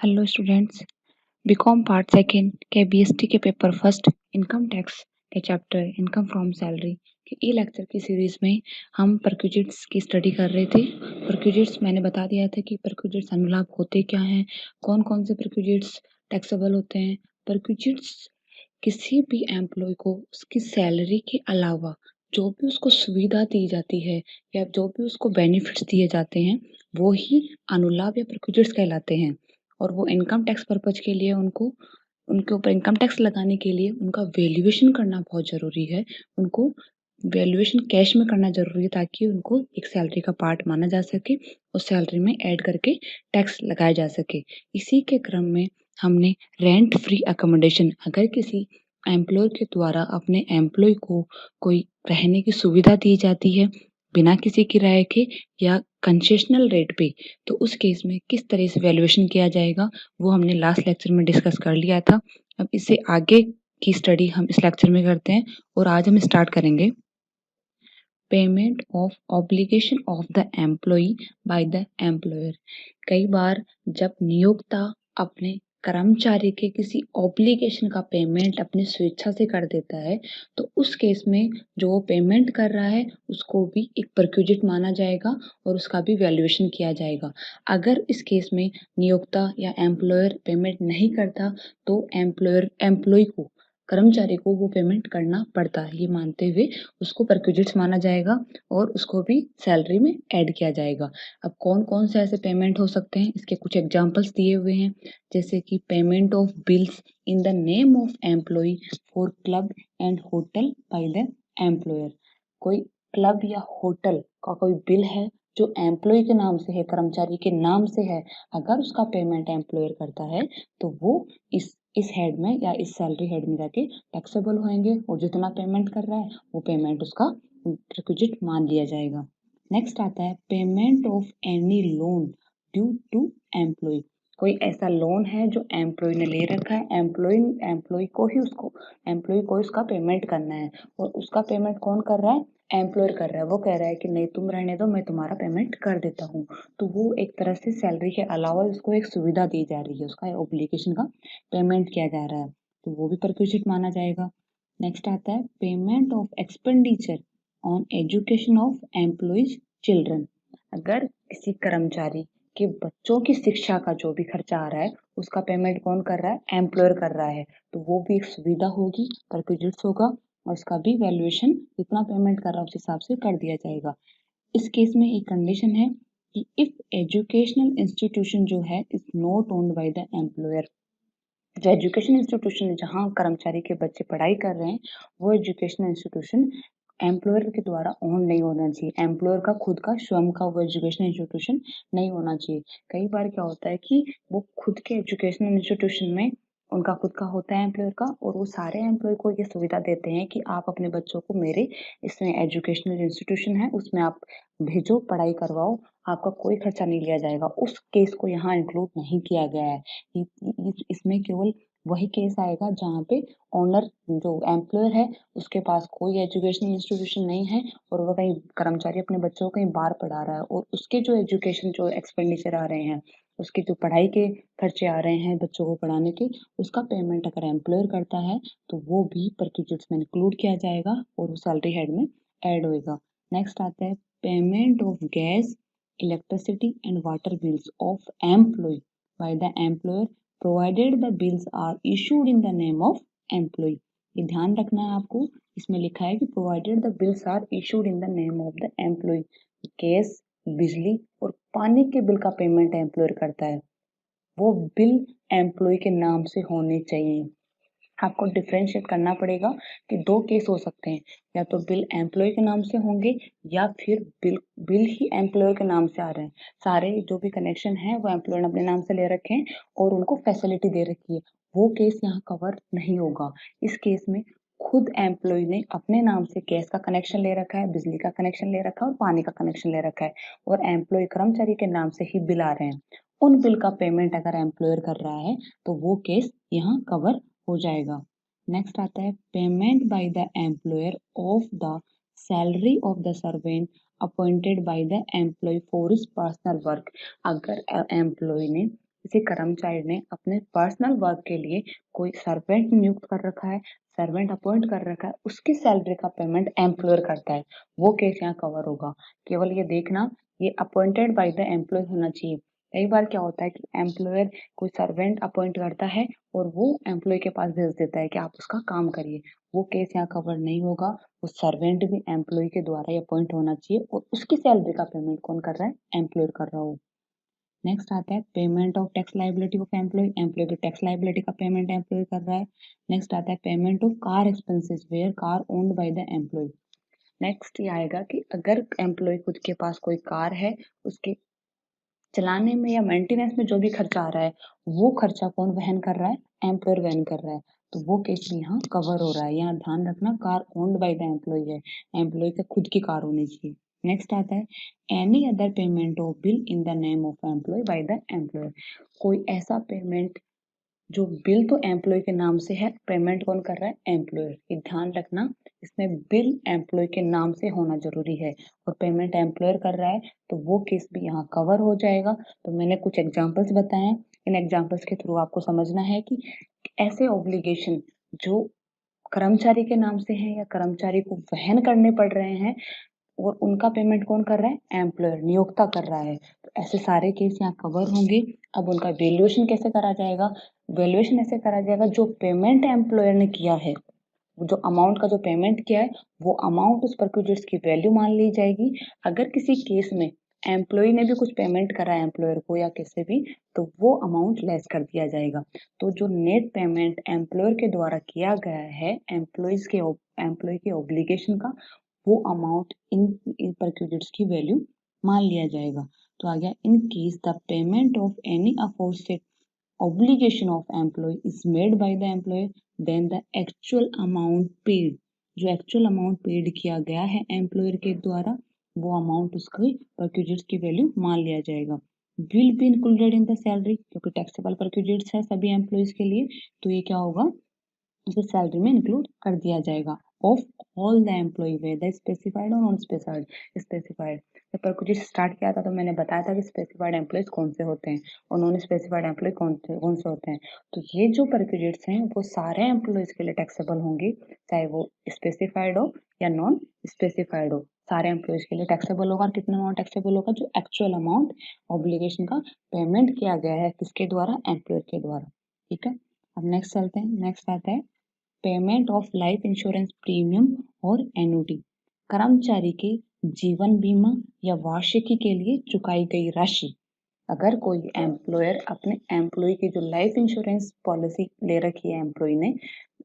Hello students. BCom part second के BST के paper first income tax के chapter income from salary के e lecture की series में हम परक्विजिट्स की स्टडी कर रहे थे। परक्विजिट्स मैंने बता दिया था कि परक्विजिट्स अनुलाभ होते क्या हैं, कौन कौन से परक्विजिट्स टैक्सेबल होते हैं। परक्विजिट्स किसी भी एम्प्लॉय को उसकी सैलरी के अलावा जो भी उसको सुविधा दी जाती है या जो भी उसको बेनिफिट्स दिए जाते हैं वो ही अनुलाभ या परक्विजिट्स कहलाते हैं। और वो इनकम टैक्स पर्पज के लिए उनके ऊपर इनकम टैक्स लगाने के लिए उनका वैल्यूएशन करना बहुत ज़रूरी है। उनको वैल्यूएशन कैश में करना ज़रूरी है ताकि उनको एक सैलरी का पार्ट माना जा सके और सैलरी में ऐड करके टैक्स लगाया जा सके। इसी के क्रम में हमने रेंट फ्री अकोमोडेशन, अगर किसी एम्प्लॉयर के द्वारा अपने एम्प्लॉय को कोई रहने की सुविधा दी जाती है बिना किसी किराए के या कंसेशनल रेट पे, तो उस केस में किस तरह से वैल्यूएशन किया जाएगा वो हमने लास्ट लेक्चर में डिस्कस कर लिया था। अब इससे आगे की स्टडी हम इस लेक्चर में करते हैं और आज हम स्टार्ट करेंगे payment of obligation of the employee by the employer. कई बार जब नियोक्ता अपने कर्मचारी के किसी ऑब्लिगेशन का पेमेंट अपनी स्वेच्छा से कर देता है तो उस केस में जो वो पेमेंट कर रहा है उसको भी एक परक्विजिट माना जाएगा और उसका भी वैल्यूएशन किया जाएगा। अगर इस केस में नियोक्ता या एम्प्लॉयर पेमेंट नहीं करता तो एम्प्लॉय को, कर्मचारी को वो पेमेंट करना पड़ता है, ये मानते हुए उसको परक्विजिट्स माना जाएगा और उसको भी सैलरी में ऐड किया जाएगा। अब कौन कौन से ऐसे पेमेंट हो सकते हैं इसके कुछ एग्जांपल्स दिए हुए हैं, जैसे कि payment of bills in the name of employee for club and hotel by the employer. कोई क्लब या होटल का कोई बिल है जो एम्प्लॉय के नाम से है, कर्मचारी के नाम से है, अगर उसका पेमेंट एम्प्लॉयर करता है तो वो इस हेड में या इस सैलरी हेड में जाके टैक्सेबल होंगे और जितना पेमेंट कर रहा है वो पेमेंट उसका रिक्विजिट मान लिया जाएगा। नेक्स्ट आता है payment of any loan due to employee. कोई ऐसा लोन है जो एम्प्लॉय ने ले रखा है, एम्प्लॉय को उसका पेमेंट करना है और उसका पेमेंट कौन कर रहा है, एम्प्लॉयर कर रहा है। वो कह रहा है कि नहीं तुम रहने दो, मैं तुम्हारा पेमेंट कर देता हूँ, तो वो एक तरह से सैलरी के अलावा उसको एक सुविधा दी जा रही है, उसका ऑब्लिगेशन का पेमेंट किया जा रहा है, तो वो भी परक्विजिट माना जाएगा। नेक्स्ट आता है payment of expenditure on education of employees children. अगर किसी कर्मचारी के बच्चों की शिक्षा का जो भी खर्चा आ रहा है उसका पेमेंट कौन कर रहा है, एम्प्लॉयर कर रहा है, तो वो भी एक सुविधा होगी, परक्विजिट्स होगा और उसका भी वैल्यूएशन जितना पेमेंट कर रहा है उस हिसाब से कर दिया जाएगा। इस केस में एक कंडीशन है कि इफ एजुकेशनल इंस्टीट्यूशन जो है is not owned by the employer. जो एजुकेशन इंस्टीट्यूशन जहाँ कर्मचारी के बच्चे पढ़ाई कर रहे हैं वो एजुकेशनल इंस्टीट्यूशन एम्प्लॉयर के द्वारा ओन नहीं होना चाहिए, एम्प्लॉयर का खुद का स्वयं का वो एजुकेशनल इंस्टीट्यूशन नहीं होना चाहिए। कई बार क्या होता है कि वो खुद के एजुकेशनल इंस्टीट्यूशन में उनका खुद का होता है एम्प्लॉयर का, और वो सारे एम्प्लॉय को ये सुविधा देते हैं कि आप अपने बच्चों को मेरे इसमें एजुकेशनल इंस्टीट्यूशन है उसमें आप भेजो, पढ़ाई करवाओ, आपका कोई खर्चा नहीं लिया जाएगा। उस केस को यहाँ इंक्लूड नहीं किया गया है। इसमें केवल वही केस आएगा जहाँ पे ओनर जो एम्प्लॉयर है उसके पास कोई एजुकेशनल इंस्टीट्यूशन नहीं है और वो कहीं कर्मचारी अपने बच्चों को कहीं बाहर पढ़ा रहा है और उसके जो एजुकेशन जो एक्सपेंडिचर आ रहे हैं, उसके जो पढ़ाई के खर्चे आ रहे हैं बच्चों को पढ़ाने के, उसका पेमेंट अगर एम्प्लॉयर करता है तो वो भी परक्विजिट्स में इंक्लूड किया जाएगा और वो सैलरी हेड में ऐड होएगा। नेक्स्ट आता है payment of gas, electricity and water bills of employee by the employer provided the bills are issued in the name of employee. ये ध्यान रखना है आपको, इसमें लिखा है कि provided the bills are issued in the name of the employee. Gas, बिजली और पानी के बिल का पेमेंट एम्प्लॉयर करता है, वो बिल एम्प्लॉय के नाम से होने चाहिए। आपको डिफरेंशिएट करना पड़ेगा कि दो केस हो सकते हैं, या तो बिल एम्प्लॉय के नाम से होंगे या फिर बिल ही एम्प्लॉयर के नाम से आ रहे हैं। सारे जो भी कनेक्शन है वो एम्प्लॉयर ने अपने नाम से ले रखे हैं और उनको फैसिलिटी दे रखी है, वो केस यहाँ कवर नहीं होगा। इस केस में खुद एम्प्लॉय ने अपने नाम से गैस का कनेक्शन ले रखा है, बिजली का कनेक्शन ले रखा है और पानी का कनेक्शन ले रखा है और एम्प्लॉय कर्मचारी के नाम से ही बिल आ रहे हैं। उन बिल का पेमेंट अगर एम्प्लॉयर कर रहा है तो वो केस यहाँ कवर हो जाएगा। नेक्स्ट आता है payment by the employer of the salary of the servant appointed by the employee for his personal work. अगर एम्प्लॉय ने किसी कर्मचारी ने अपने पर्सनल वर्क के लिए कोई सर्वेंट नियुक्त कर रखा है, सर्वेंट अपॉइंट कर रखा है, उसकी सैलरी का पेमेंट एम्प्लॉयर करता है, वो केस यहाँ कवर होगा। केवल ये देखना ये अपॉइंटेड बाय द एम्प्लॉय होना चाहिए। कई बार क्या होता है कि एम्प्लॉयर कोई सर्वेंट अपॉइंट करता है और वो एम्प्लॉय के पास भेज देता है कि आप उसका काम करिए, वो केस यहाँ कवर नहीं होगा। वो सर्वेंट भी एम्प्लॉय के द्वारा ही अपॉइंट होना चाहिए और उसकी सैलरी का पेमेंट कौन कर रहा है, एम्प्लॉयर कर रहा हो। नेक्स्ट आता है payment of tax liability of employee, employee की टैक्स लाइबिलिटी का पेमेंट एम्प्लॉय कर रहा है। नेक्स्ट आता है payment of car expenses where car owned by the employee. Next ये आएगा कि अगर एम्प्लॉय खुद के पास कोई कार है, उसके चलाने में या मेंटेनेंस में जो भी खर्चा आ रहा है, वो खर्चा कौन वहन कर रहा है, एम्प्लॉयर वहन कर रहा है। तो वो केस भी यहाँ कवर हो रहा है। यहाँ ध्यान रखना car owned by the employee है, एम्प्लॉय का खुद की कार होनी चाहिए। नेक्स्ट आता है any other payment of bill in the name of employee by the employer. कोई ऐसा पेमेंट जो बिल तो एम्प्लॉय के नाम से है, पेमेंट कौन कर रहा है, एम्प्लॉयर। ये ध्यान रखना, इसमें बिल एम्प्लॉय के नाम से होना जरूरी है और पेमेंट एम्प्लॉयर कर रहा है, तो वो केस भी यहाँ कवर हो जाएगा। तो मैंने कुछ एग्जांपल्स बताए हैं, इन एग्जांपल्स के थ्रू आपको समझना है कि ऐसे ऑब्लिगेशन जो कर्मचारी के नाम से है या कर्मचारी को वहन करने पड़ रहे हैं और उनका पेमेंट कौन कर रहा है, एम्प्लॉयर नियोक्ता कर रहा है। तो ऐसे सारे केस यहाँ कवर होंगे। अब उनका वैल्यूएशन कैसे करा जाएगा, वैल्यूएशन ऐसे करा जाएगा जो पेमेंट एम्प्लॉयर ने किया है, जो अमाउंट का जो पेमेंट किया है वो अमाउंट उस परक्यूजर्स की वैल्यू मान ली जाएगी। अगर किसी केस में एम्प्लॉय ने भी कुछ पेमेंट करा है एम्प्लॉयर को या किसी भी, तो वो अमाउंट लेस कर दिया जाएगा। तो जो नेट पेमेंट एम्प्लॉयर के द्वारा किया गया है एम्प्लॉय के ऑब्लिगेशन का, वो अमाउंट इन परक्यूजर्स की वैल्यू मान लिया जाएगा। तो आ गया in case the payment of any aforesaid obligation of employee is made by the employer, then the actual amount paid, जो actual amount paid किया गया है एम्प्लॉयर के द्वारा, वो अमाउंट उसकी परक्यूजर्स की वैल्यू मान लिया जाएगा। Will be included in the salary, क्योंकि टैक्सेबल परक्यूजर्स है सभी एम्प्लॉयज के लिए, तो ये क्या होगा, उसे सैलरी में इंक्लूड कर दिया जाएगा। Of all the employee whether specified और नॉन स्पेसिफाइड। स्पेसिफाइड जब पर कुछ स्टार्ट किया था तो मैंने बताया था कि स्पेसिफाइड एम्प्लॉयज कौन से होते हैं और नॉन स्पेसिफाइड एम्प्लॉय कौन से होते हैं। तो ये जो परक्यूजेट्स हैं वो सारे एम्प्लॉयज के लिए टैक्सेबल होंगे, चाहे वो स्पेसिफाइड हो या नॉन स्पेसिफाइड हो, सारे एम्प्लॉयज के लिए टैक्सेबल होगा। और कितना अमाउंट टैक्सेबल होगा, जो एक्चुअल अमाउंट ऑब्लिगेशन का पेमेंट किया गया है, किसके द्वारा, एम्प्लॉयर के द्वारा। ठीक है, अब नेक्स्ट चलते हैं। नेक्स्ट आता है payment of life insurance premium और एन्युटी। कर्मचारी के जीवन बीमा या वार्षिकी के लिए चुकाई गई राशि। अगर कोई एम्प्लॉयर अपने एम्प्लॉय की जो लाइफ इंश्योरेंस पॉलिसी ले रखी है एम्प्लॉय ने,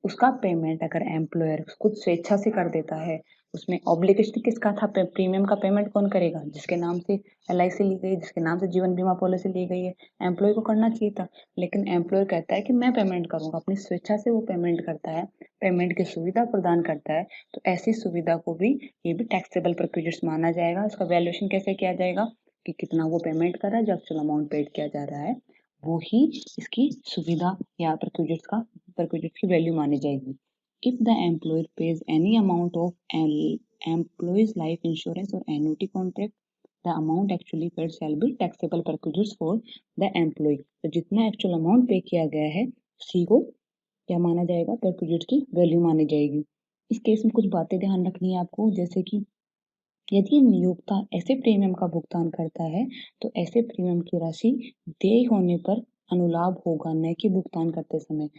उसका पेमेंट अगर एम्प्लॉयर खुद स्वेच्छा से कर देता है, उसमें ऑब्लिगेशन किसका था, प्रीमियम का पेमेंट कौन करेगा, जिसके नाम से एलआईसी ली गई, जिसके नाम से जीवन बीमा पॉलिसी ली गई है, एम्प्लॉय को करना चाहिए था। लेकिन एम्प्लॉयर कहता है कि मैं पेमेंट करूंगा, अपनी स्वेच्छा से वो पेमेंट करता है, पेमेंट की सुविधा प्रदान करता है। तो ऐसी सुविधा को भी, ये भी टैक्सेबल प्रोसीजर्स माना जाएगा। इसका वैल्यूएशन कैसे किया जाएगा कि कितना वो पेमेंट कर रहा है, जो एक्चुअल अमाउंट पेड किया जा रहा है वो ही इसकी सुविधा या प्रोसीजर्स की वैल्यू मानी जाएगी। If the employer pays any amount of employee's life insurance or annuity contract, the amount actually paid shall be taxable procedures for the employee. तो जितना एक्चुअल अमाउंट पे किया गया है उसी को क्या माना जाएगा, प्रोसीजर्स की वैल्यू मानी जाएगी। इस केस में कुछ बातें ध्यान रखनी है आपको, जैसे कि यदि नियोक्ता ऐसे प्रीमियम का भुगतान करता है तो ऐसे प्रीमियम की राशि देय होने पर अनुलाभ होगा, न कि भुगतान करते समय।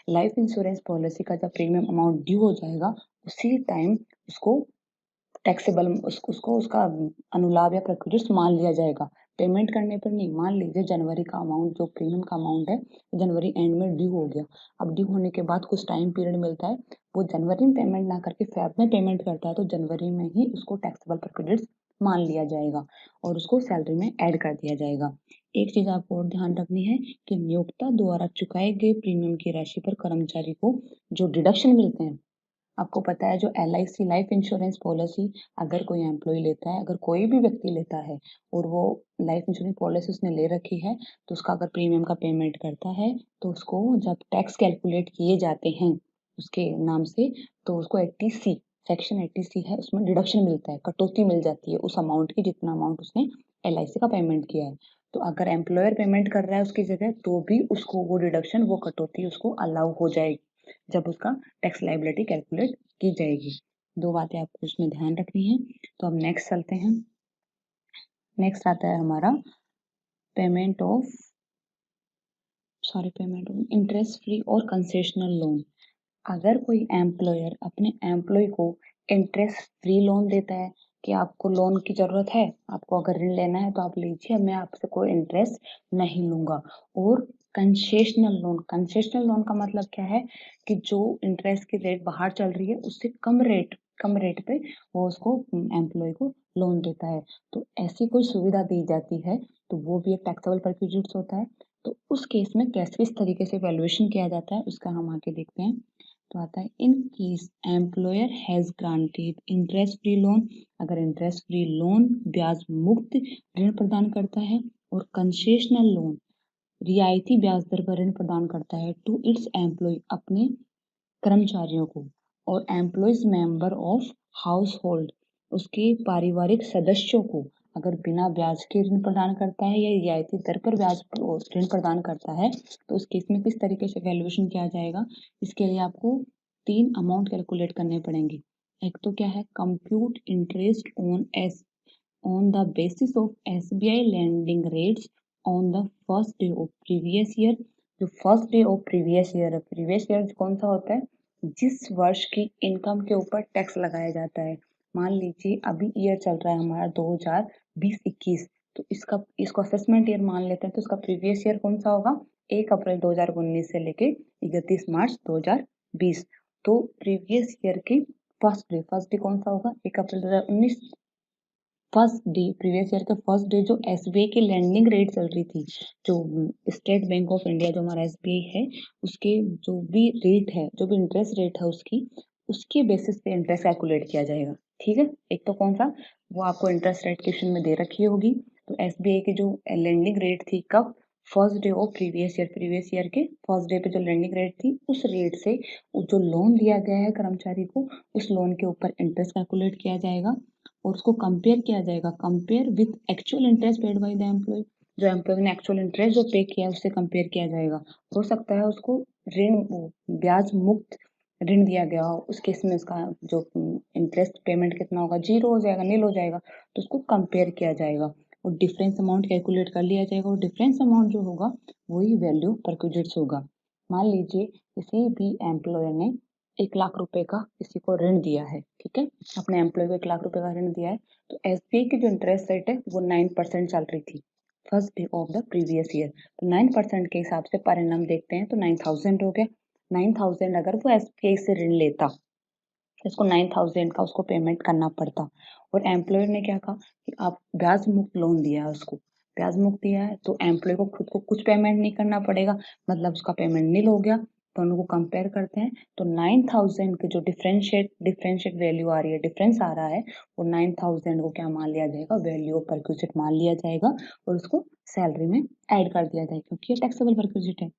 लाइफ इंश्योरेंस पॉलिसी का जब प्रीमियम अमाउंट ड्यू हो जाएगा, उसी टाइम उसको टैक्सेबल उसको उसका अनुलाभ या प्रोसीजर्स मान लिया जाएगा, पेमेंट करने पर नहीं। मान लीजिए जनवरी का अमाउंट, जो प्रीमियम का अमाउंट है, जनवरी एंड में ड्यू हो गया। अब ड्यू होने के बाद कुछ टाइम पीरियड मिलता है, वो जनवरी में पेमेंट ना करके फेब में पेमेंट करता है, तो जनवरी में ही उसको टैक्सेबल प्रोसीजर्स मान लिया जाएगा और उसको सैलरी में ऐड कर दिया जाएगा। एक चीज आपको और ध्यान रखनी है कि नियोक्ता द्वारा चुकाए गए प्रीमियम की राशि पर कर्मचारी को जो डिडक्शन मिलते हैं, आपको पता है जो LIC लाइफ इंश्योरेंस पॉलिसी अगर कोई एम्प्लॉय लेता है, अगर कोई भी व्यक्ति लेता है और वो लाइफ इंश्योरेंस पॉलिसी उसने ले रखी है, तो उसका अगर प्रीमियम का पेमेंट करता है तो उसको जब टैक्स कैलकुलेट किए जाते हैं उसके नाम से, तो उसको 80C सेक्शन 80C है, उसमें डिडक्शन मिलता है, कटौती मिल जाती है उस अमाउंट की जितना अमाउंट उसने LIC का पेमेंट किया है। तो अगर एम्प्लॉयर पेमेंट कर रहा है उसकी जगह तो भी उसको वो डिडक्शन, वो कटौती उसको अलाउ हो जाएगी जब उसका टैक्स लायबिलिटी कैलकुलेट की जाएगी। दो बातें आपको उसमें ध्यान रखनी है। तो अब नेक्स्ट चलते हैं। नेक्स्ट आता है हमारा पेमेंट ऑफ इंटरेस्ट फ्री और कंसेशनल लोन। अगर कोई एम्प्लॉयर अपने एम्प्लॉय को इंटरेस्ट फ्री लोन देता है कि आपको लोन की जरूरत है, आपको अगर ऋण लेना है तो आप लीजिए, मैं आपसे कोई इंटरेस्ट नहीं लूंगा। और कंसेशनल लोन का मतलब क्या है कि जो इंटरेस्ट की रेट बाहर चल रही है उससे कम रेट पे वो उसको एम्प्लॉय को लोन देता है। तो ऐसी कोई सुविधा दी जाती है तो वो भी एक टैक्सेबल परक्विजिट्स होता है। तो उस केस में कैसे किस तरीके से वैल्यूएशन किया जाता है उसका हम आगे देखते हैं। तो आता है in case employer has granted interest free loan, अगर इंटरेस्ट फ्री लोन ब्याज मुक्त ऋण प्रदान करता है, और कंसेशनल लोन रियायती ब्याज दर पर ऋण प्रदान करता है टू इट्स एम्प्लॉय अपने कर्मचारियों को, और employees member of house hold उसके पारिवारिक सदस्यों को अगर बिना ब्याज के ऋण प्रदान करता है या रियायती दर पर ब्याज ऋण प्रदान करता है तो उस केस में किस तरीके से वैल्यूएशन किया जाएगा। इसके लिए आपको 3 अमाउंट कैलकुलेट करने पड़ेंगे। एक तो क्या है, compute interest on the basis of SBI lending rates on the first day of previous year। जो first day of previous year है, प्रीवियस ईयर कौन सा होता है, जिस वर्ष की इनकम के ऊपर टैक्स लगाया जाता है। मान लीजिए अभी ईयर चल रहा है हमारा 2020-21, तो इसको असेसमेंट ईयर मान लेते हैं। तो इसका प्रीवियस ईयर कौन सा होगा, 1 अप्रैल 2019 से लेके 31 मार्च 2020। तो प्रीवियस ईयर की फर्स्ट डे कौन सा होगा, 1 अप्रैल 2019। फर्स्ट डे प्रीवियस ईयर का फर्स्ट डे जो SBI की लैंडिंग रेट चल रही थी, जो स्टेट बैंक ऑफ इंडिया जो हमारा SBI है उसके जो भी रेट है, जो भी इंटरेस्ट रेट है उसके बेसिस पे इंटरेस्ट कैलकुलेट किया जाएगा। ठीक है, एक तो कौन सा, वो आपको इंटरेस्ट रेट क्वेश्चन में दे रखी होगी। तो SBI की जो लैंडिंग रेट थी कब, first day of previous year के फर्स्ट डे पे जो लैंडिंग रेट थी उस रेट से जो लोन दिया गया है कर्मचारी को उस लोन के ऊपर इंटरेस्ट कैलकुलेट किया जाएगा और उसको कंपेयर किया जाएगा, compare with actual interest paid by the employee. जो एम्प्लॉय ने एक्चुअल इंटरेस्ट जो पे किया है उससे कंपेयर किया जाएगा। हो सकता है उसको ऋण ब्याज मुक्त ऋण दिया गया हो, उस केस में उसका जो इंटरेस्ट पेमेंट कितना होगा, जीरो हो जाएगा, नील हो जाएगा। तो उसको कंपेयर किया जाएगा और डिफरेंस अमाउंट कैलकुलेट कर लिया जाएगा और डिफरेंस अमाउंट जो होगा वही वैल्यू परक्विजिट्स होगा। मान लीजिए किसी भी एम्प्लॉयर ने 1 लाख रुपए का किसी को ऋण दिया है, ठीक है, अपने एम्प्लॉय को 1 लाख रुपए का ऋण दिया है। तो SBI की जो इंटरेस्ट रेट है वो 9% चल रही थी first day of the previous year. तो 9% के हिसाब से पर एनम देखते हैं तो 9,000 हो गया। 9,000 अगर वो SBI से ऋण लेता तो उसको 9,000 का उसको पेमेंट करना पड़ता। और एम्प्लॉयर ने क्या कहा कि आप ब्याज मुक्त लोन दिया है, उसको ब्याज मुक्त दिया है तो एम्प्लॉय को खुद को कुछ पेमेंट नहीं करना पड़ेगा, मतलब उसका पेमेंट नील हो गया। दोनों को कंपेयर करते हैं तो 9,000 के जो डिफरेंशिएट वैल्यू आ रही है, डिफरेंस आ रहा है, वो 9,000 को क्या मान लिया जाएगा, वैल्यू ऑफ परक्विजिट मान लिया जाएगा और उसको सैलरी में ऐड कर दिया जाएगा क्योंकि ये टैक्सेबल परक्विजिट है।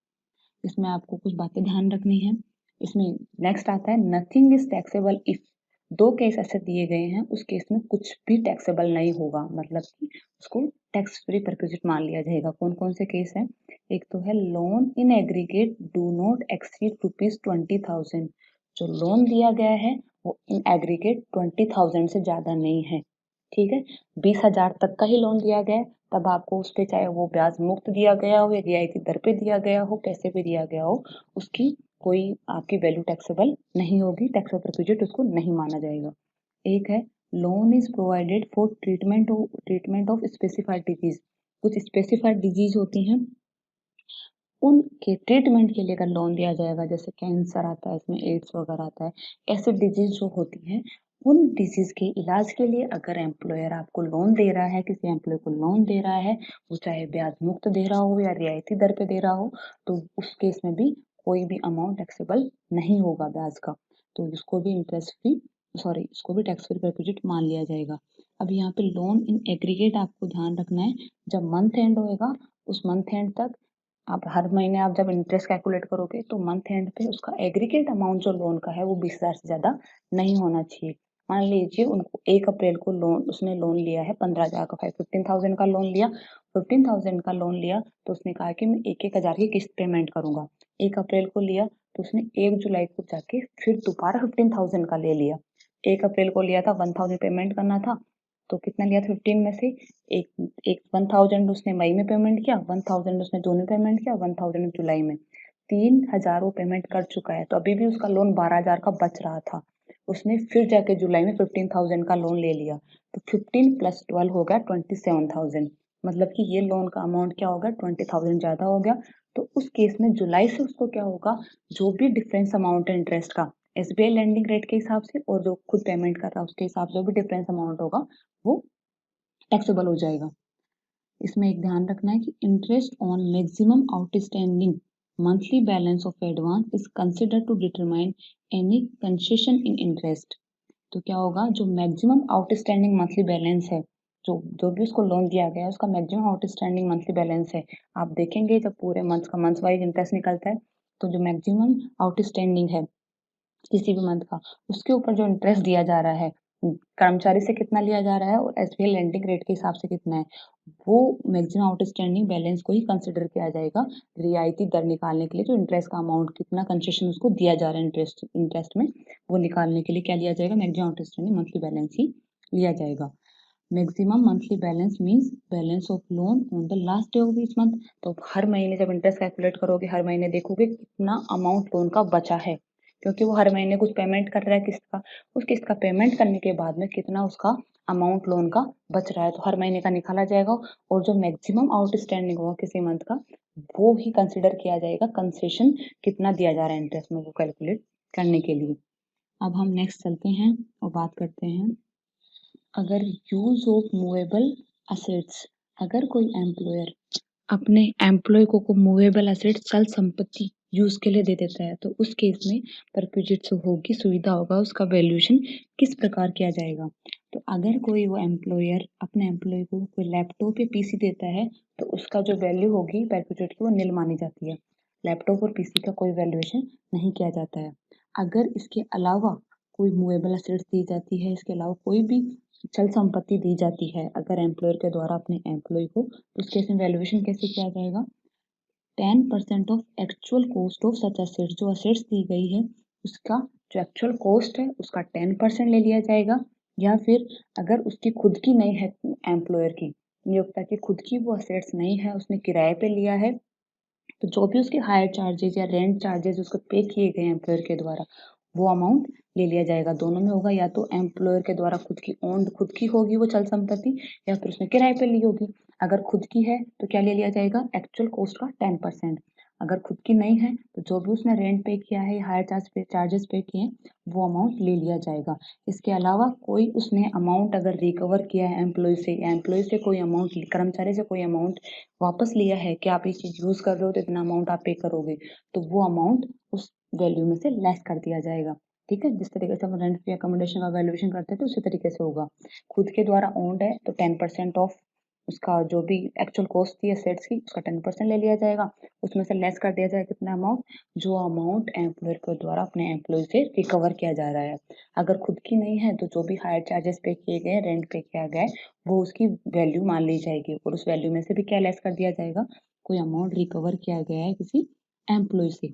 इसमें आपको कुछ बातें ध्यान रखनी है। इसमें नेक्स्ट आता है नथिंग इज टैक्सेबल इफ, दो केस ऐसे दिए गए हैं उस केस में कुछ भी टैक्सेबल नहीं होगा, मतलब कि उसको टैक्स फ्री परक्विजिट मान लिया जाएगा। कौन कौन से केस हैं, एक तो है loan in aggregate do not exceed ₹20,000। जो लोन दिया गया है वो इन एग्रीगेट 20,000 से ज्यादा नहीं है। ठीक है, 20,000 तक का ही लोन दिया गया है तब आपको उस पे चाहे वो ब्याज मुक्त दिया गया हो या रियायती दर पे दिया गया हो, कैसे भी दिया गया हो, उसकी कोई आपकी वैल्यू टैक्सेबल नहीं होगी, टैक्सेबल परक्विजिट उसको नहीं माना जाएगा। एक है loan is provided for treatment of specified disease. कुछ स्पेसिफाइड डिजीज होती हैं उनके ट्रीटमेंट के लिए अगर लोन दिया जाएगा, जैसे कैंसर आता है इसमें, एड्स वगैरह आता है, ऐसे डिजीज जो होती हैं उन डिजीज के इलाज के लिए अगर एम्प्लॉयर आपको लोन दे रहा है, किसी एम्प्लॉय को लोन दे रहा है, वो चाहे ब्याज मुक्त दे रहा हो या रियायती दर पे दे रहा हो, तो उस केस में भी कोई भी अमाउंट टैक्सेबल नहीं होगा ब्याज का। तो इसको भी इसको भी टैक्स फ्री परक्विजिट मान लिया जाएगा। अब यहाँ पे लोन इन एग्रीगेट आपको ध्यान रखना है, जब मंथ एंड होएगा उस मंथ एंड तक आप हर महीने आप जब इंटरेस्ट कैलकुलेट करोगे तो मंथ एंड पे उसका एग्रीगेट अमाउंट जो लोन का है वो 20,000 से ज्यादा नहीं होना चाहिए। मान लीजिए उनको 1 अप्रैल को उसने लोन लिया है 15,000 का, 15,000 का लोन लिया, 15,000 का लोन लिया तो उसने कहा कि मैं 1-1 हज़ार की किस्त पेमेंट करूंगा। 1 अप्रैल को लिया तो उसने 1 जुलाई को जाके फिर दोबारा 15,000 का ले लिया। 1 अप्रैल को लिया था 1,000 पेमेंट करना था, तो कितना लिया था 15 में से एक एक 1,000 उसने मई में पेमेंट किया, 1,000 उसने जून में पेमेंट किया, 1,000 जुलाई में। 3,000 वो पेमेंट कर चुका है, तो अभी भी उसका लोन 12,000 का बच रहा था। उसने फिर जाके जुलाई में 15,000 का लोन ले लिया, तो 15 + 12 हो गया 27,000। मतलब कि ये लोन का अमाउंट क्या होगा, 20,000 ज्यादा हो गया। तो उस केस में जुलाई से उसको क्या होगा, जो भी डिफरेंस अमाउंट है इंटरेस्ट का एसबीआई लैंडिंग रेट के हिसाब से और जो खुद पेमेंट कर रहा है उसके हिसाब से जो भी डिफरेंस अमाउंट होगा वो टैक्सेबल हो जाएगा। इसमें एक ध्यान रखना है कि interest on maximum outstanding monthly balance of advance is considered to determine any concession in interest. तो क्या होगा, जो मैक्सिमम आउटस्टैंडिंग मंथली बैलेंस है, जो जो भी उसको लोन दिया गया है उसका मैक्सिमम आउटस्टैंडिंग मंथली बैलेंस है। आप देखेंगे जब पूरे मंथ का मंथ वाइज इंटरेस्ट निकलता है तो जो मैक्सिमम आउटस्टैंडिंग है किसी भी मंथ का, उसके ऊपर जो इंटरेस्ट दिया जा रहा है, कर्मचारी से कितना लिया जा रहा है और एसबीआई लैंडिंग रेट के हिसाब से कितना है, वो मैक्सिमम आउटस्टैंडिंग बैलेंस को ही कंसिडर किया जाएगा रियायती दर निकालने के लिए। जो इंटरेस्ट का अमाउंट कितना कंसेशन उसको दिया जा रहा है इंटरेस्ट में, वो निकालने के लिए क्या लिया जाएगा, मैक्सिमम आउटस्टैंडिंग मंथली बैलेंस ही लिया जाएगा। Maximum monthly balance means balance of loan on the last day of each month. तो हर महीने जब इंटरेस्ट कैलकुलेट करोगे, हर महीने देखोगे कितना अमाउंट लोन का बचा है, क्योंकि वो हर महीने कुछ पेमेंट कर रहा है किस्त का, उस किस्त का पेमेंट करने के बाद में कितना उसका अमाउंट लोन का बच रहा है, तो हर महीने का निकाला जाएगा और जो मैक्सिमम आउटस्टैंडिंग होगा किसी मंथ का वो ही कंसिडर किया जाएगा कंसेशन कितना दिया जा रहा है इंटरेस्ट में, वो कैलकुलेट करने के लिए। अब हम नेक्स्ट चलते हैं और बात करते हैं अगर यूज ऑफ मूवेबल असेट्स। अगर कोई एम्प्लॉयर अपने एम्प्लॉय को मूवेबल असेट चल संपत्ति यूज के लिए दे देता है तो उस केस में परक्विजिट होगी, सुविधा होगा, उसका वैल्यूएशन किस प्रकार किया जाएगा। तो अगर कोई वो एम्प्लॉयर अपने एम्प्लॉय को कोई लैपटॉप या पीसी देता है तो उसका जो वैल्यू होगी परक्विजिट की वो नील मानी जाती है। लैपटॉप और पीसी का कोई वैल्यूएशन नहीं किया जाता है। अगर इसके अलावा कोई मूवेबल असेट्स दी जाती है, इसके अलावा कोई भी चल संपत्ति दी जाती है अगर एम्प्लॉयर के द्वारा अपने एम्प्लॉय को, तो उस केस में वैल्यूएशन कैसे किया जाएगा, 10% of actual cost of such assets. जो असेट्स दी गई है उसका जो एक्चुअल कॉस्ट है उसका 10% ले लिया जाएगा, या फिर अगर उसकी खुद की नहीं है, एम्प्लॉयर की नियोक्ता की खुद की वो असेट्स नहीं है, उसने किराए पे लिया है, तो जो भी उसके हायर चार्जेस या रेंट चार्जेस उसको पे किए गए एम्प्लॉयर के द्वारा वो अमाउंट ले लिया जाएगा। दोनों में होगा, या तो एम्प्लॉयर के द्वारा खुद की ओन्ड खुद की होगी वो चल संपत्ति, या फिर उसने किराए पे ली होगी। अगर खुद की है तो क्या ले लिया जाएगा, एक्चुअल कॉस्ट का 10%। अगर खुद की नहीं है तो जो भी उसने रेंट पे किया है, हायर चार्जेस पे किए हैं, वो अमाउंट ले लिया जाएगा। इसके अलावा कोई उसने अमाउंट अगर रिकवर किया है एम्प्लॉय से, या एम्प्लॉय से कोई अमाउंट, कर्मचारी से कोई अमाउंट वापस लिया है कि आप ये चीज यूज कर रहे हो तो इतना अमाउंट आप पे करोगे, तो वो अमाउंट उस वैल्यू में से लेस कर दिया जाएगा। ठीक है, जिस तरीके से हम रेंट पे अकोमोडेशन का वैल्यूएशन करते थे उसी तरीके से होगा। खुद के द्वारा ओन्ड है तो 10% ऑफ उसका जो भी एक्चुअल कॉस्ट थी असेट्स की उसका 10% ले लिया जाएगा, उसमें से लेस कर दिया जाएगा कितना अमाउंट, जो अमाउंट एम्प्लॉयर के द्वारा अपने एम्प्लॉय से रिकवर किया जा रहा है। अगर खुद की नहीं है तो जो भी हायर चार्जेस पे किए गए, रेंट पे किया गया है, वो उसकी वैल्यू मान ली जाएगी और उस वैल्यू में से भी क्या लेस कर दिया जाएगा, कोई अमाउंट रिकवर किया गया है किसी एम्प्लॉय से।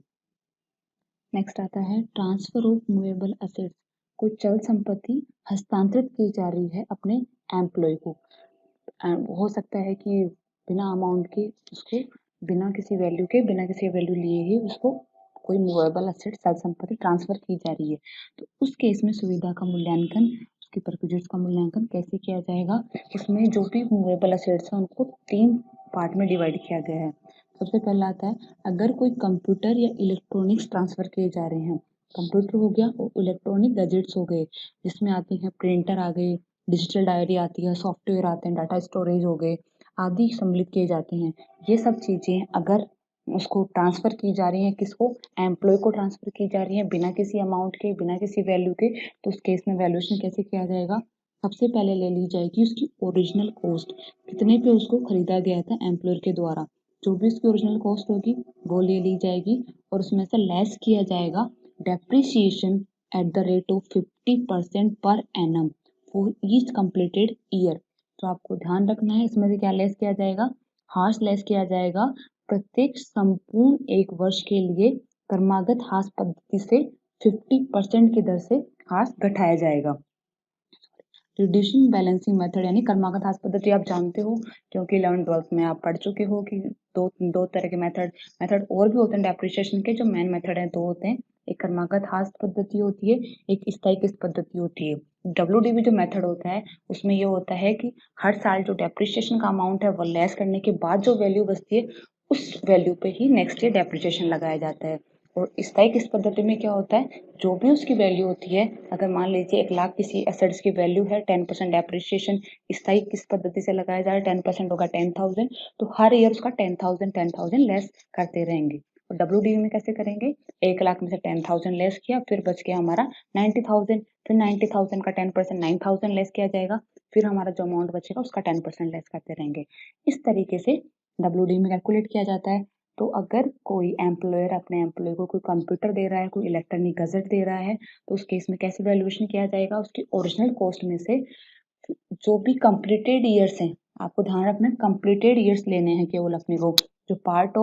नेक्स्ट आता है ट्रांसफर ऑफ मूवेबल असेट्स। कोई चल संपत्ति हस्तांतरित की जा रही है अपने एम्प्लॉय को। हो सकता है कि बिना अमाउंट के उसको, बिना किसी वैल्यू के, बिना किसी वैल्यू लिए ही उसको कोई मूवेबल असेट चल संपत्ति ट्रांसफर की जा रही है, तो उस केस में सुविधा का मूल्यांकन, उसकी परक्विजिट्स का मूल्यांकन कैसे किया जाएगा। उसमें जो भी मूवेबल असेट्स हैं उनको 3 पार्ट में डिवाइड किया गया है। सबसे पहला आता है अगर कोई कंप्यूटर या इलेक्ट्रॉनिक्स ट्रांसफर किए जा रहे हैं, कंप्यूटर हो गया और इलेक्ट्रॉनिक गैजेट्स हो गए, जिसमें आते हैं प्रिंटर आ गए, डिजिटल डायरी आती है, सॉफ्टवेयर आते हैं, डाटा स्टोरेज हो गए आदि सम्मिलित किए जाते हैं। ये सब चीजें अगर उसको ट्रांसफर की जा रही है, किसको, एम्प्लॉय को ट्रांसफर की जा रही है बिना किसी अमाउंट के, बिना किसी वैल्यू के, तो उस केस में वैल्यूएशन कैसे किया जाएगा। सबसे पहले ले ली जाएगी उसकी ओरिजिनल कॉस्ट, कितने पे उसको खरीदा गया था एम्प्लॉयर के द्वारा, जो भी उसकी ओरिजिनल कॉस्ट होगी वो ले ली जाएगी और उसमें से लेस किया जाएगा depreciation at the rate of 50% per annum for each completed year. तो आपको ध्यान रखना है इसमें से क्या लेस किया जाएगा, हार्स लेस किया जाएगा प्रत्येक संपूर्ण एक वर्ष के लिए क्रमागत हार्स पद्धति से 50% की दर से हार्स घटाया जाएगा। रिड्यूसिंग बैलेंसिंग मेथड यानी क्रमागत हार्स पद्धति आप जानते हो क्योंकि 11th-12th में आप पढ़ चुके हो कि दो तरह के मेथड और भी होते हैं डेप्रिसिएशन के। जो मेन मेथड है दो होते हैं, एक क्रमागत हार्स पद्धति होती है, एक स्थायी किस्त पद्धति होती है। WDV जो मेथड होता है उसमें ये होता है कि हर साल जो डेप्रिसिएशन का अमाउंट है वो लेस करने के बाद जो वैल्यू बचती है उस वैल्यू पे ही नेक्स्ट ईयर डेप्रिसिएशन लगाया जाता है। और स्थायी किस्त पद्धति में क्या होता है, जो भी उसकी वैल्यू होती है, अगर मान लीजिए 1 लाख किसी एसेट्स की वैल्यू है, 10% डेप्रिसिएशन स्थायी किस्त पद्धति से लगाया जा रहा है, 10% होगा 10,000, तो हर ईयर उसका 10,000 लेस करते रहेंगे। और WDV में कैसे करेंगे, 1 लाख में से 10,000 लेस किया, फिर बच गया हमारा 90,000, फिर 90,000 का 10% 9,000 लेस किया जाएगा, फिर हमारा जो अमाउंट बचेगा उसका 10% लेस करते रहेंगे। इस तरीके से WDV में कैलकुलेट किया जाता है। तो अगर कोई एम्प्लॉयर अपने एम्प्लॉय को कोई कंप्यूटर दे रहा है, कोई इलेक्ट्रॉनिक गजेट दे रहा है, तो उस केस में कैसे वैल्यूएशन किया जाएगा, उसकी ओरिजिनल कॉस्ट में से जो भी कंप्लीटेड ईयर्स हैं, आपको ध्यान रखना है कंप्लीटेड ईयर्स लेने हैं केवल अपने को, जो पार्ट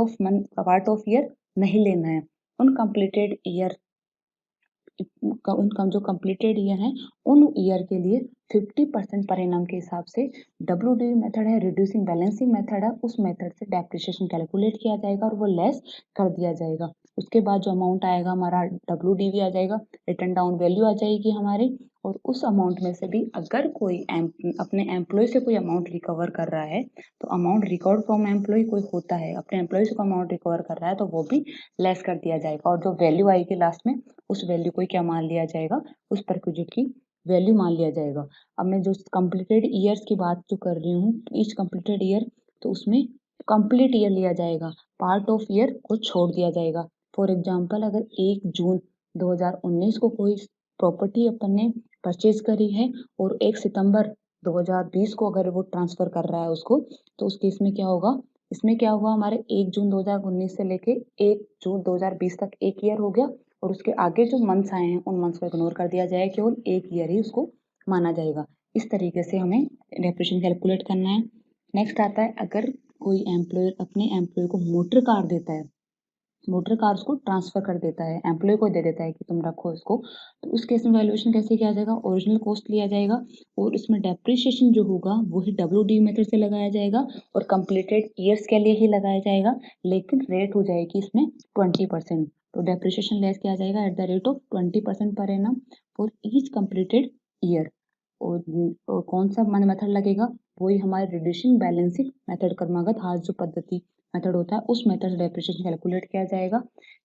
ऑफ ईयर नहीं लेना है। उन कंप्लीटेड ईयर उनका जो कंप्लीटेड ईयर है उन ईयर के लिए 50% परिणाम के हिसाब से WDV मेथड है, रिड्यूसिंग बैलेंसिंग मेथड है, उस मेथड से डेप्रिसिएशन कैलकुलेट किया जाएगा और वो लेस कर दिया जाएगा। उसके बाद जो अमाउंट आएगा हमारा WDV आ जाएगा, रिटर्न डाउन वैल्यू आ जाएगी हमारी, और उस अमाउंट में से भी अगर कोई अपने एम्प्लॉय से कोई अमाउंट रिकवर कर रहा है, तो अमाउंट रिकवर्ड फ्रॉम एम्प्लॉय कोई होता है, अपने एम्प्लॉय से कोई अमाउंट रिकवर कर रहा है, तो वो भी लेस कर दिया जाएगा, और जो वैल्यू आएगी लास्ट में उस वैल्यू को क्या मान लिया जाएगा, उस परक्विजिट की वैल्यू मान लिया जाएगा। अब मैं जो कंप्लीटेड ईयर्स की बात जो कर रही हूँ, ईच कंप्लीटेड ईयर, तो उसमें कंप्लीट ईयर लिया जाएगा, पार्ट ऑफ ईयर को छोड़ दिया जाएगा। फॉर एग्जाम्पल अगर 1 जून 2019 को कोई प्रॉपर्टी अपन ने परचेज करी है और 1 सितंबर 2020 को अगर वो ट्रांसफर कर रहा है उसको, तो उस केस में क्या होगा, इसमें क्या होगा, हमारे 1 जून 2019 से लेके 1 जून 2020 तक एक ईयर हो गया, और उसके आगे जो मंथ्स आए हैं उन मंथ्स को इग्नोर कर दिया जाएगा, केवल एक ईयर ही उसको माना जाएगा। इस तरीके से हमें डेप्रिसिएशन कैलकुलेट करना है। नेक्स्ट आता है, अगर कोई एम्प्लॉयर अपने एम्प्लॉय को मोटर कार देता है, मोटर कार उसको ट्रांसफर कर देता है, एम्प्लॉय को दे देता है कि तुम रखो इसको, तो उस केस में वैल्यूएशन कैसे किया जाएगा, ओरिजिनल कॉस्ट लिया जाएगा, और इसमें डेप्रिसिएशन जो होगा वो ही WDV मेथड से लगाया जाएगा और कंप्लीटेड ईयर्स के लिए ही लगाया जाएगा, लेकिन रेट हो जाएगी इसमें 20%। तो डेप्रिसिएशन लेस किया जाएगा at the rate of 20% per annum for each completed year. और कौन सा मेथड लगेगा, वही हमारे रिड्यूसिंग बैलेंसिंग मेथड, क्रमागत हार्स जो पद्धति मेथड होता है उस मेथड से डेप्रिसिएशन कैलकुलेट किया जाएगा।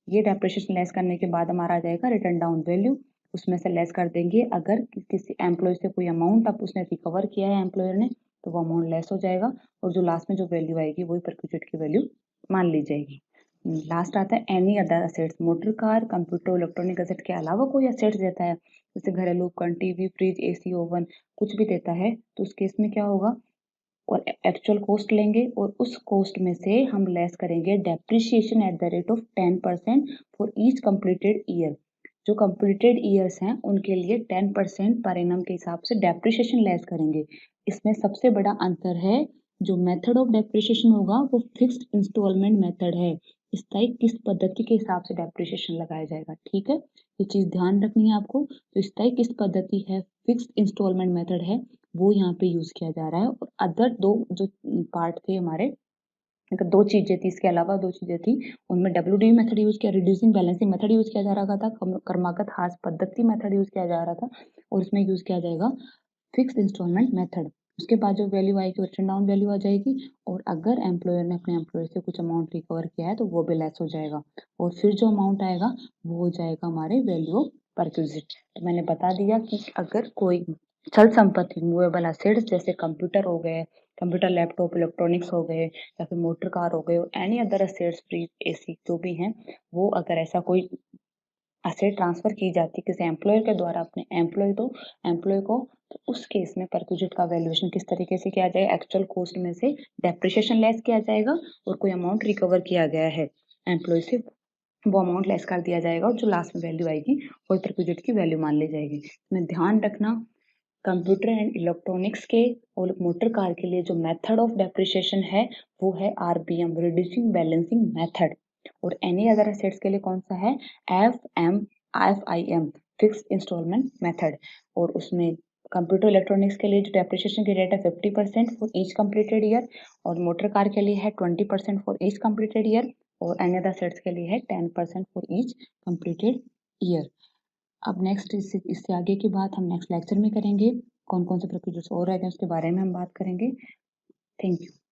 ये डेप्रिसिएशन लेस करने के बाद हमारा आ जाएगा रिटर्न डाउन वैल्यू, उसमें से लेस कर देंगे अगर किसी एम्प्लॉय से कोई अमाउंट अब उसने रिकवर किया है एम्प्लॉयर ने, तो वो अमाउंट लेस हो जाएगा, और जो लास्ट में जो वैल्यू आएगी वही परक्विजिट की वैल्यू मान ली जाएगी। लास्ट आता है any other assets, motor car, computer, electronic asset के अलावा कोई असेट्स देता है, जैसे घरेलू उपकरण, टीवी, फ्रिज, AC, ओवन, कुछ भी देता है, तो उस केस में क्या होगा, और एक्चुअल कॉस्ट लेंगे और उस कॉस्ट में से हम लेस करेंगे depreciation at the rate of 10% for each completed year. जो कंप्लीटेड ईयर्स हैं उनके लिए 10% पर एनम के हिसाब से डेप्रिसिएशन लेस करेंगे। इसमें सबसे बड़ा अंतर है, जो मेथड ऑफ डेप्रिसिएशन होगा वो फिक्स्ड इंस्टॉलमेंट मेथड है, स्थायी किस्त पद्धति के हिसाब से डेप्रिसिएशन लगाया जाएगा। ठीक है, ये चीज ध्यान रखनी है आपको। तो स्थायी किस्त पद्धति है, फिक्स्ड इंस्टॉलमेंट मेथड है, वो यहाँ पे यूज किया जा रहा है। और अदर दो जो पार्ट थे हमारे, मतलब दो चीजें थी, इसके अलावा दो चीजें थी, उनमें WDV मेथड यूज किया, रिड्यूसिंग बैलेंसिंग मेथड यूज किया जा रहा था, क्रमागत हार्स पद्धति मेथड यूज किया जा रहा था, और इसमें यूज किया जाएगा फिक्स्ड इंस्टॉलमेंट मेथड। उसके बाद जो वैल्यू आएगी वो रिटर्न डाउन वैल्यू आ जाएगी, और अगर एम्प्लॉयर ने अपने एम्प्लॉयर से कुछ अमाउंट रिकवर किया है तो वो भी लेस हो जाएगा, और फिर जो अमाउंट आएगा वो हो जाएगा हमारे वैल्यू ऑफ परक्विजिट। तो मैंने बता दिया कि अगर कोई चल संपत्ति, मूवेबल असेट्स जैसे कंप्यूटर हो गए, कंप्यूटर, लैपटॉप, इलेक्ट्रॉनिक्स हो गए, या फिर मोटर कार हो गए, any other assets, fridge, AC जो भी हैं, वो अगर ऐसा कोई असेट ट्रांसफर की जाती है किसी एम्प्लॉयर के द्वारा अपने एम्प्लॉय को, तो उस केस में परक्विजिट का वैल्यूएशन किस तरीके से किया जाए, एक्चुअल कॉस्ट में से डेप्रिसिएशन लेस किया जाएगा और कोई अमाउंट रिकवर किया गया है एम्प्लॉय से, वो अमाउंट लेस कर दिया जाएगा और जो लास्ट में वैल्यू आएगी वो परक्विजिट की वैल्यू मान ली जाएगी। इसमें ध्यान रखना, कंप्यूटर एंड इलेक्ट्रॉनिक्स के और मोटर कार के लिए जो मेथड ऑफ डेप्रिसिएशन है वो है आरबीएम, रिड्यूसिंग बैलेंसिंग मेथड। और एनी अदर एसेट्स के लिए कौन सा है, एफआईएम, फिक्स्ड इंस्टॉलमेंट मेथड। और उसमें कंप्यूटर इलेक्ट्रॉनिक्स के लिए जो डेप्रिसिएशन की रेट है 50% फॉर ईच कंप्लीटेड ईयर, और मोटर कार के लिए है 20% फॉर ईच कंप्लीटेड ईयर, और एनी अदर एसेट्स के लिए है 10% फॉर ईच कंप्लीटेड ईयर। अब नेक्स्ट इससे आगे की बात हम नेक्स्ट लेक्चर में करेंगे। कौन कौन से प्रोसीजर्स और रह गए उसके बारे में हम बात करेंगे। Thank you.